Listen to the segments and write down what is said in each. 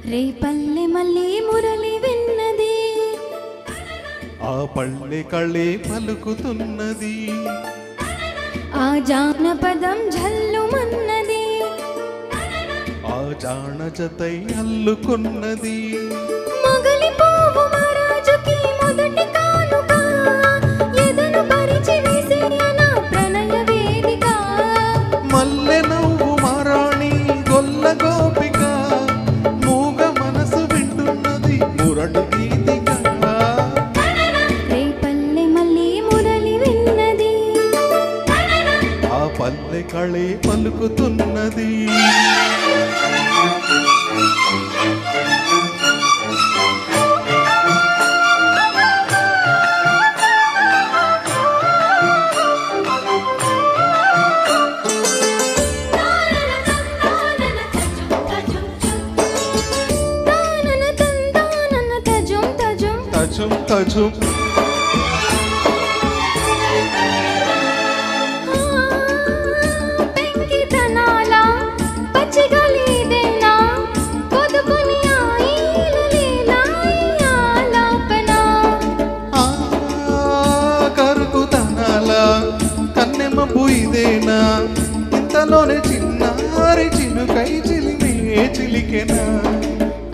రేపల్లె మళ్ళీ మురళి విన్నది, ఆ పల్లె కళే పలుకుతున్నది, ఆ జానపదం జల్లుమన్నది, ఆ జానజతై అల్లుకున్నది. మొగలి పువ్వు మహారాజుకి మొదటి కానుక, ఎదను పరిచి వేసేయన ప్రణయ వేదిక. మల్లె నవ్వు మారాణి గొల్ల గోపిక, మూగ మనసు వింటున్నది మురళి గీతిక. రేపల్లె మళ్ళీ మురళి విన్నది, ఆ పల్లె కళే పలుకుతున్నది. తజుం తజుం పెంకితనాల పచ్చిగలిదేనా, పొదుపుని ఆలాపన. కరుకుతనాల కన్నెమ్మ బుయిదేనా, ఇంతలోనే చిన్నారి చినుకై చిలిమే చిలికెనా.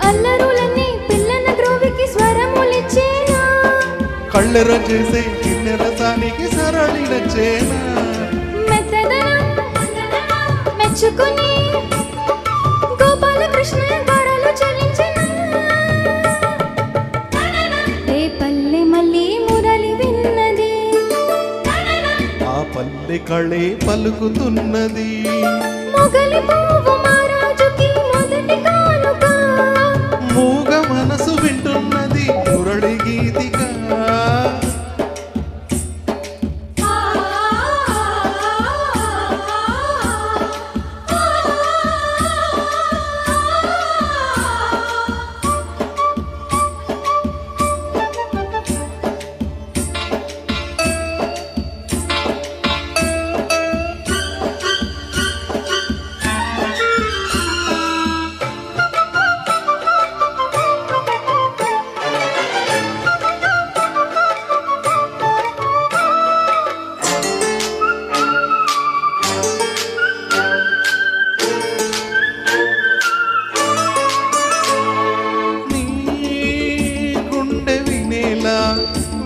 అల్లరులన్నీ పిల్లన గ్రోవికి స్వరములిచ్చేనా, కళ్ళెర చేసే కిన్నెరసానికి సరళి నచ్చేనా. మెత్తదనం మెచ్చుకుని గోపాలకృష్ణ గరలు చలించిన. రేపల్లె మళ్ళీ మురళి విన్నది, ఆ పల్లె కళే పలుకుతున్నది, మొగలి పువ్వు మహారాజుకి మొదటి కానుక. మూగ మనసు వింటున్నది మురళి గీతిక.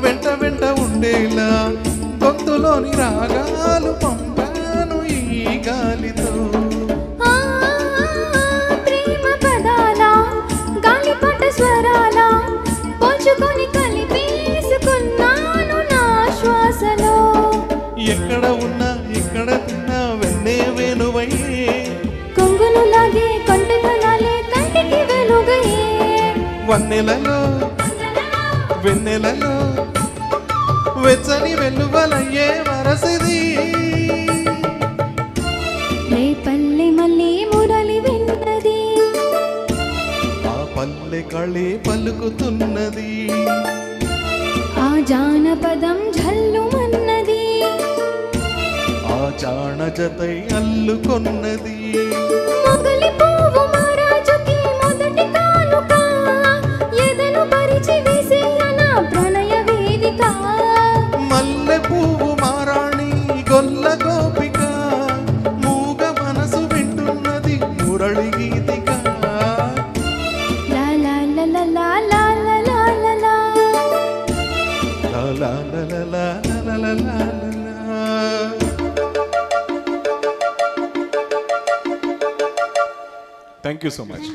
వెంట వెంట ఉండేలా గొంతులోని రాగాలు పంపాను ఈ గాలితో. ప్రేమ పదాల గాలిపట స్వరాల పోల్చుకొని కలిపేసుకున్నాను నా శ్వాసలో. ఎక్కడ ఉన్నా ఎక్కడ తిన్నా వెన్నే వేణువయ్యే, కొంగును లాగే కొంటెతనాలే కంటికి వెలుగయే. వన్నెలలో వెన్నెలలో వెచ్చని వెలువలయ్యే వరసిది. రేపల్లె మళ్ళీ మురళి విన్నది, ఆ పల్లె కళే పలుకుతున్నది, ఆ జానపదం జల్లుమన్నది, ఆ జానజతై అల్లుకొన్నది. మొగలి పువ్వు మహారాజుకి మొదటి కానుక, ఎదను పరిచి వేసేయన ప్రణయ వేదిక. మల్లె పువ్వు మారాణి గొల్ల గోపిక, మూగ మనసు వింటున్నది మురళి గీతిక. లా లా లా లా లా లా లా లా లా లా. లా లా లా లా లా లా లా లా. Thank you so much.